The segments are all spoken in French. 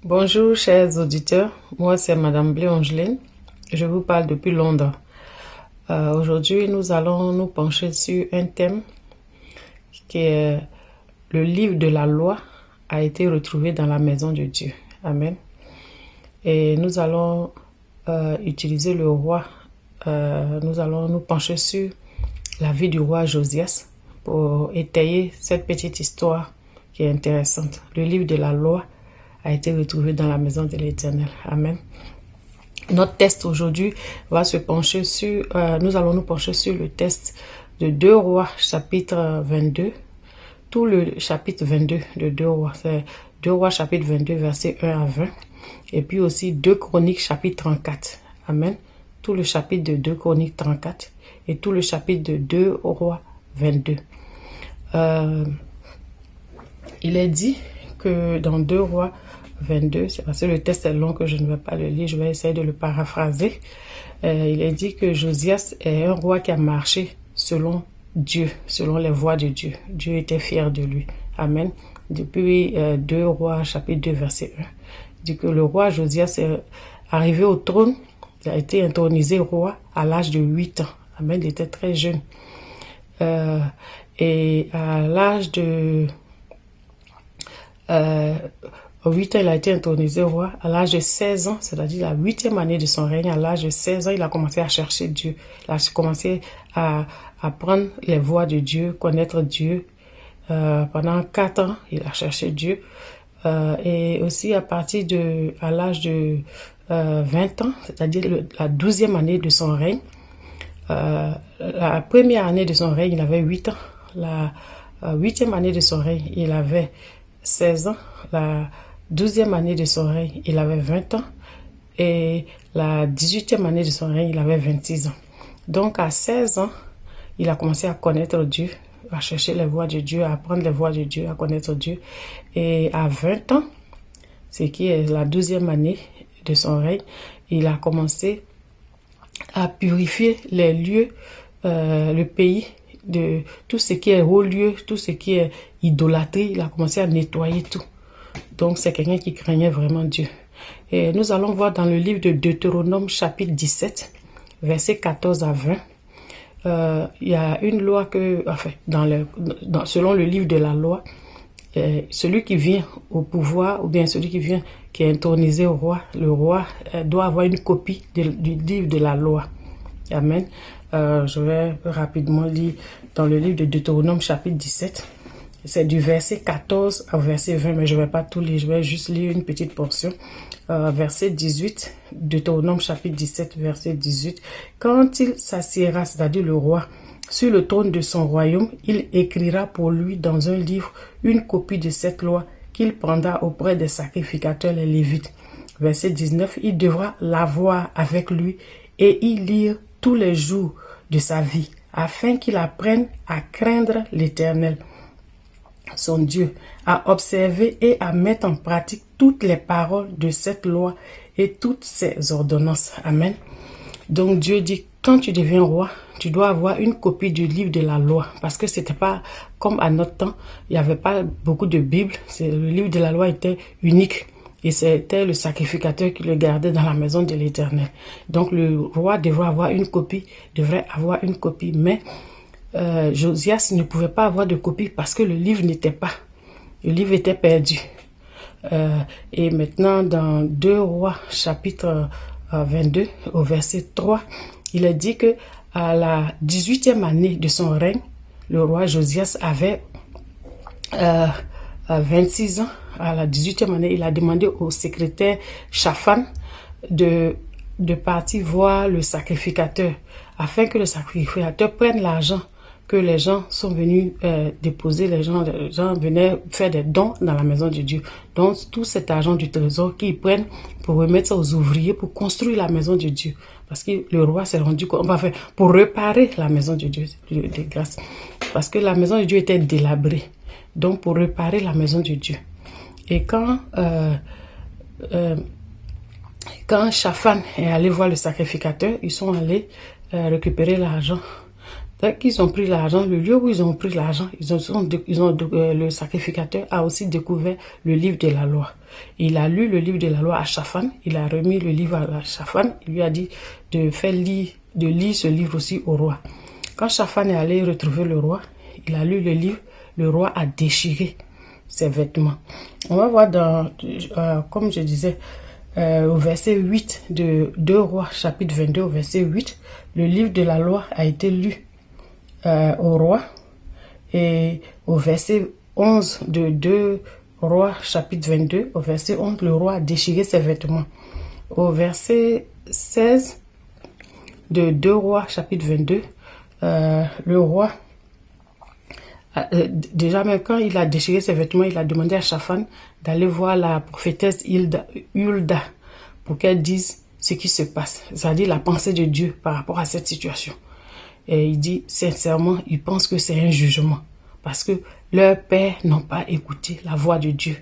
Bonjour chers auditeurs, moi c'est Madame Blé Angeline, je vous parle depuis Londres. Aujourd'hui nous allons nous pencher sur un thème qui est le livre de la loi a été retrouvé dans la maison de Dieu. Amen. Et nous allons utiliser le roi, nous allons nous pencher sur la vie du roi Josias pour étayer cette petite histoire qui est intéressante. Le livre de la loi a été retrouvé dans la maison de l'Éternel. Amen. Notre test aujourd'hui va se pencher sur, nous allons nous pencher sur le test de 2 Rois chapitre 22. Tout le chapitre 22 de 2 Rois, c'est 2 Rois chapitre 22 verset 1 à 20. Et puis aussi 2 Chroniques chapitre 34. Amen. Tout le chapitre de 2 Chroniques 34 et tout le chapitre de 2 Rois 22. Il est dit que dans 2 Rois 22, c'est parce que le texte est long que je ne vais pas le lire, je vais essayer de le paraphraser. Il est dit que Josias est un roi qui a marché selon Dieu, selon les voies de Dieu. Dieu était fier de lui. Amen. Depuis 2 Rois chapitre 2 verset 1, il dit que le roi Josias est arrivé au trône, il a été intronisé roi à l'âge de 8 ans. Amen, il était très jeune. Et à l'âge de 8 ans, il a été intronisé roi. À l'âge de 16 ans, c'est-à-dire la 8e année de son règne, à l'âge de 16 ans, il a commencé à chercher Dieu. Il a commencé à apprendre les voies de Dieu, connaître Dieu. Pendant 4 ans, il a cherché Dieu. Et aussi à l'âge de 20 ans, c'est-à-dire la 12e année de son règne. La première année de son règne, il avait 8 ans. La 8e année de son règne, il avait 16 ans. La 12e année de son règne, il avait 20 ans. Et la 18e année de son règne, il avait 26 ans. Donc à 16 ans, il a commencé à connaître Dieu, à chercher les voies de Dieu, à apprendre les voies de Dieu, à connaître Dieu. Et à 20 ans, ce qui est la 12e année de son règne, il a commencé à purifier les lieux, le pays, de tout ce qui est haut lieu, tout ce qui est idolâtrie. Il a commencé à nettoyer tout. Donc c'est quelqu'un qui craignait vraiment Dieu. Et nous allons voir dans le livre de Deutéronome chapitre 17, versets 14 à 20. Il y a une loi que, enfin, selon le livre de la loi, celui qui vient au pouvoir, ou bien celui qui est intronisé au roi, le roi doit avoir une copie du livre de la loi. Amen. Je vais rapidement lire dans le livre de Deutéronome chapitre 17. C'est du verset 14 au verset 20, mais je ne vais pas tout lire, je vais juste lire une petite portion. Verset 18, Deutéronome chapitre 17, verset 18. Quand il s'assiera, c'est-à-dire le roi, sur le trône de son royaume, il écrira pour lui dans un livre une copie de cette loi qu'il prendra auprès des sacrificateurs les Lévites. Verset 19, il devra l'avoir avec lui et y lire tous les jours de sa vie, afin qu'il apprenne à craindre l'Éternel, son Dieu, à observer et à mettre en pratique toutes les paroles de cette loi et toutes ses ordonnances. Amen. Donc Dieu dit, quand tu deviens roi, tu dois avoir une copie du livre de la loi, parce que c'était pas comme à notre temps, il n'y avait pas beaucoup de Bibles, le livre de la loi était unique. Et c'était le sacrificateur qui le gardait dans la maison de l'Éternel. Donc le roi devrait avoir une copie, mais Josias ne pouvait pas avoir de copie parce que le livre n'était pas. Le livre était perdu. Et maintenant, dans 2 Rois chapitre 22, au verset 3, il est dit que à la 18e année de son règne, le roi Josias avait 26 ans. À la 18e année, il a demandé au secrétaire Shaphan de partir voir le sacrificateur afin que le sacrificateur prenne l'argent que les gens sont venus déposer. Les gens venaient faire des dons dans la maison de Dieu. Donc, tout cet argent du trésor qu'ils prennent pour remettre ça aux ouvriers pour construire la maison de Dieu. Parce que le roi s'est rendu compte, enfin, pour réparer la maison de Dieu, de grâce. Parce que la maison de Dieu était délabrée. Donc, pour réparer la maison de Dieu. Et quand Shaphan est allé voir le sacrificateur, ils sont allés récupérer l'argent Dès qu'ils ont pris l'argent, le lieu où ils ont pris l'argent, le sacrificateur a aussi découvert le livre de la loi. Il a lu le livre de la loi à Shaphan, il a remis le livre à Shaphan, il lui a dit de lire ce livre aussi au roi. Quand Shaphan est allé retrouver le roi, il a lu le livre, le roi a déchiré ses vêtements. On va voir comme je disais, au verset 8 de 2 Rois, chapitre 22, au verset 8, le livre de la loi a été lu au roi. Et au verset 11 de 2 Rois, chapitre 22, au verset 11, le roi a déchiré ses vêtements. Au verset 16 de 2 Rois, chapitre 22, le roi, déjà même quand il a déchiré ses vêtements, il a demandé à Shaphan d'aller voir la prophétesse Hulda pour qu'elle dise ce qui se passe, c'est-à-dire la pensée de Dieu par rapport à cette situation. Et il dit sincèrement, il pense que c'est un jugement parce que leurs pères n'ont pas écouté la voix de Dieu.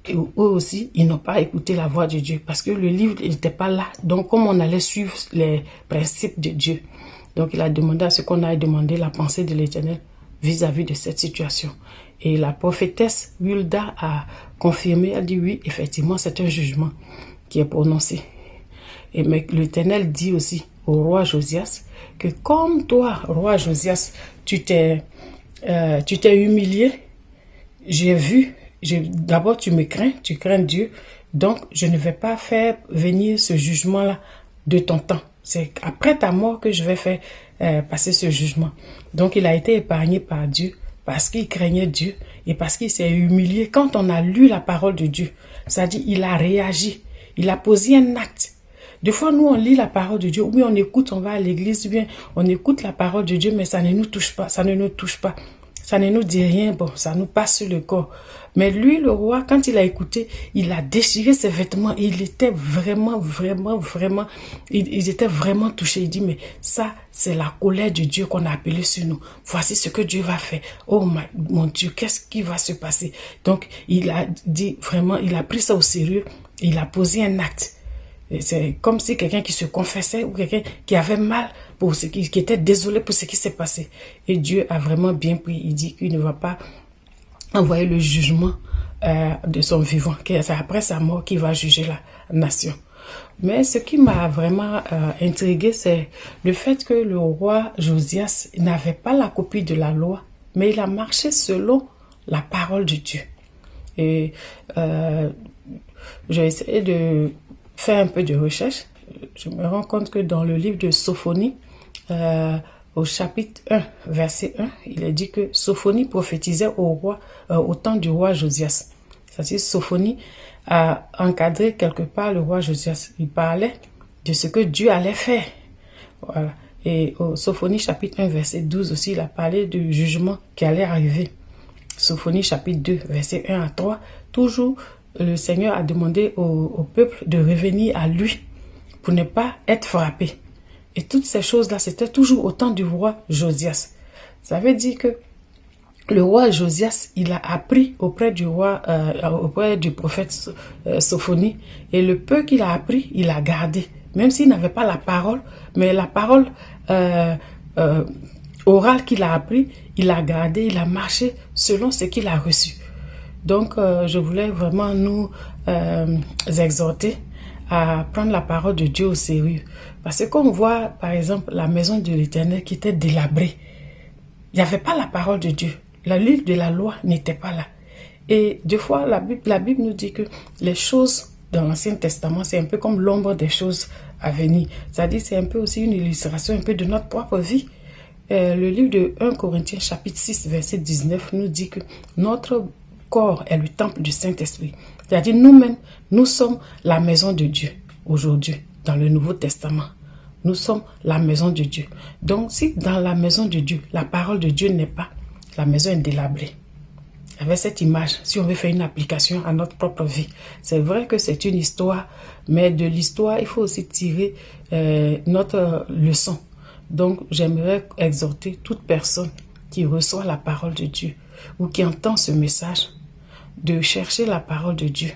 Et eux aussi, ils n'ont pas écouté la voix de Dieu parce que le livre n'était pas là. Donc, comme on allait suivre les principes de Dieu, donc il a demandé à ce qu'on aille demander la pensée de l'Éternel vis-à-vis de cette situation. Et la prophétesse Hulda a confirmé, elle dit oui, effectivement, c'est un jugement qui est prononcé. Et mais l'Éternel dit aussi au roi Josias que comme toi, roi Josias, tu t'es humilié, j'ai vu, d'abord tu me crains, tu crains Dieu, donc je ne vais pas faire venir ce jugement-là de ton temps. C'est après ta mort que je vais faire passer ce jugement. Donc il a été épargné par Dieu parce qu'il craignait Dieu et parce qu'il s'est humilié. Quand on a lu la parole de Dieu, c'est-à-dire il a réagi, il a posé un acte. Des fois, nous, on lit la parole de Dieu, oui, on écoute, on va à l'église, bien, on écoute la parole de Dieu, mais ça ne nous touche pas, ça ne nous touche pas. Ça ne nous dit rien, bon, ça nous passe sur le corps. Mais lui, le roi, quand il a écouté, il a déchiré ses vêtements. Il était vraiment il était vraiment touché. Il dit, mais ça, c'est la colère de Dieu qu'on a appelée sur nous. Voici ce que Dieu va faire. Oh mon Dieu, qu'est-ce qui va se passer? Donc, il a dit vraiment, il a pris ça au sérieux. Il a posé un acte. C'est comme si quelqu'un qui se confessait ou quelqu'un qui avait mal pour ce qui était désolé pour ce qui s'est passé. Et Dieu a vraiment bien pris. Il dit qu'il ne va pas envoyer le jugement de son vivant. C'est après sa mort qu'il va juger la nation. Mais ce qui m'a vraiment intrigué, c'est le fait que le roi Josias n'avait pas la copie de la loi, mais il a marché selon la parole de Dieu. Et j'ai essayé de faire un peu de recherche. Je me rends compte que dans le livre de Sophonie, au chapitre 1, verset 1, il est dit que Sophonie prophétisait au temps du roi Josias. C'est-à-dire Sophonie a encadré quelque part le roi Josias. Il parlait de ce que Dieu allait faire. Voilà. Et au Sophonie chapitre 1, verset 12 aussi, il a parlé du jugement qui allait arriver. Sophonie chapitre 2, verset 1 à 3, toujours le Seigneur a demandé au peuple de revenir à lui pour ne pas être frappé. Et toutes ces choses-là, c'était toujours au temps du roi Josias. Ça veut dire que le roi Josias, il a appris auprès du prophète Sophonie, et le peu qu'il a appris, il a gardé. Même s'il n'avait pas la parole, mais la parole orale qu'il a appris, il a gardé, il a marché selon ce qu'il a reçu. Donc, je voulais vraiment nous exhorter à prendre la parole de Dieu au sérieux. Parce que quand on voit, par exemple, la maison de l'Éternel qui était délabrée, il n'y avait pas la parole de Dieu. Le livre de la loi n'était pas là. Et des fois, la Bible nous dit que les choses dans l'Ancien Testament, c'est un peu comme l'ombre des choses à venir. C'est-à-dire, c'est un peu aussi une illustration un peu de notre propre vie. Le livre de 1 Corinthiens, chapitre 6, verset 19, nous dit que notre corps est le temple du Saint-Esprit. C'est-à-dire, nous-mêmes, nous sommes la maison de Dieu aujourd'hui, dans le Nouveau Testament. Nous sommes la maison de Dieu. Donc, si dans la maison de Dieu, la parole de Dieu n'est pas, la maison est délabrée. Avec cette image, si on veut faire une application à notre propre vie, c'est vrai que c'est une histoire, mais de l'histoire, il faut aussi tirer notre leçon. Donc, j'aimerais exhorter toute personne qui reçoit la parole de Dieu ou qui entend ce message, de chercher la parole de Dieu,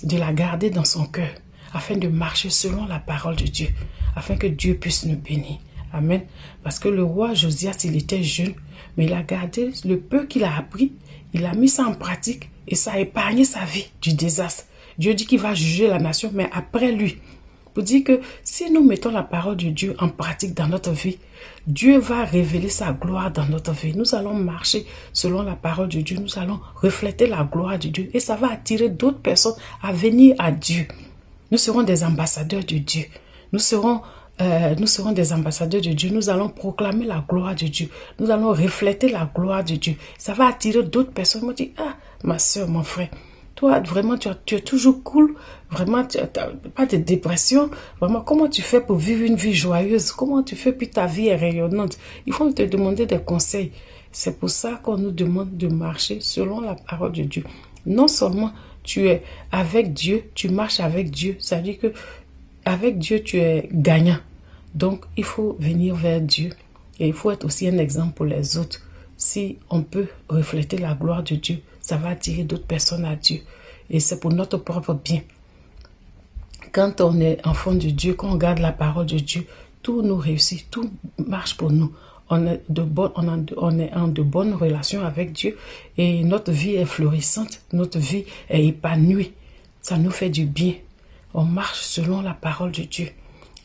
de la garder dans son cœur, afin de marcher selon la parole de Dieu, afin que Dieu puisse nous bénir. Amen. Parce que le roi Josias, il était jeune, mais il a gardé le peu qu'il a appris, il a mis ça en pratique et ça a épargné sa vie du désastre. Dieu dit qu'il va juger la nation, mais après lui. Pour dire que si nous mettons la parole de Dieu en pratique dans notre vie, Dieu va révéler sa gloire dans notre vie. Nous allons marcher selon la parole de Dieu. Nous allons refléter la gloire de Dieu. Et ça va attirer d'autres personnes à venir à Dieu. Nous serons des ambassadeurs de Dieu. Nous serons des ambassadeurs de Dieu. Nous allons proclamer la gloire de Dieu. Nous allons refléter la gloire de Dieu. Ça va attirer d'autres personnes. Ils m'ont dit, ah, ma soeur, mon frère, toi, vraiment, tu es toujours cool. Vraiment, tu n'as pas de dépression. Vraiment, comment tu fais pour vivre une vie joyeuse? Comment tu fais puis ta vie est rayonnante? Il faut te demander des conseils. C'est pour ça qu'on nous demande de marcher selon la parole de Dieu. Non seulement tu es avec Dieu, tu marches avec Dieu. Ça veut dire que avec Dieu, tu es gagnant. Donc, il faut venir vers Dieu. Et il faut être aussi un exemple pour les autres. Si on peut refléter la gloire de Dieu, ça va attirer d'autres personnes à Dieu. Et c'est pour notre propre bien. Quand on est enfant de Dieu, quand on garde la parole de Dieu, tout nous réussit, tout marche pour nous. On est en de bonnes relations avec Dieu et notre vie est florissante, notre vie est épanouie. Ça nous fait du bien. On marche selon la parole de Dieu.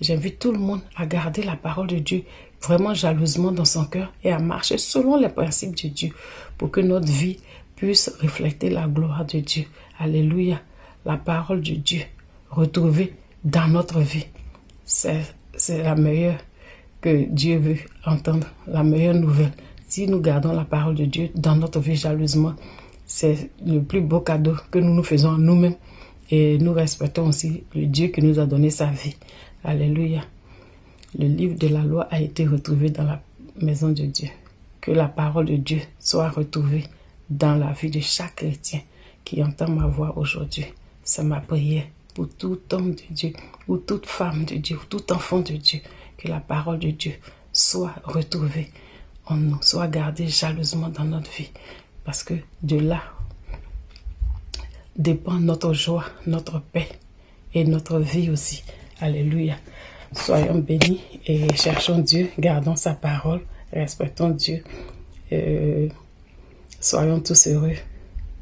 J'invite tout le monde à garder la parole de Dieu vraiment jalousement dans son cœur et à marcher selon les principes de Dieu pour que notre vie puisse refléter la gloire de Dieu. Alléluia. La parole de Dieu retrouvée dans notre vie. C'est la meilleure que Dieu veut entendre, la meilleure nouvelle. Si nous gardons la parole de Dieu dans notre vie jalousement, c'est le plus beau cadeau que nous nous faisons à nous-mêmes. Et nous respectons aussi le Dieu qui nous a donné sa vie. Alléluia. Le livre de la loi a été retrouvé dans la maison de Dieu. Que la parole de Dieu soit retrouvée dans la vie de chaque chrétien qui entend ma voix aujourd'hui. C'est ma prière pour tout homme de Dieu, ou toute femme de Dieu, ou tout enfant de Dieu. Que la parole de Dieu soit retrouvée en nous, soit gardée jalousement dans notre vie. Parce que de là dépend notre joie, notre paix et notre vie aussi. Alléluia. Soyons bénis et cherchons Dieu, gardons sa parole, respectons Dieu. Soyons tous heureux.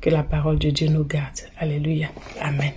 Que la parole de Dieu nous garde. Alléluia. Amen.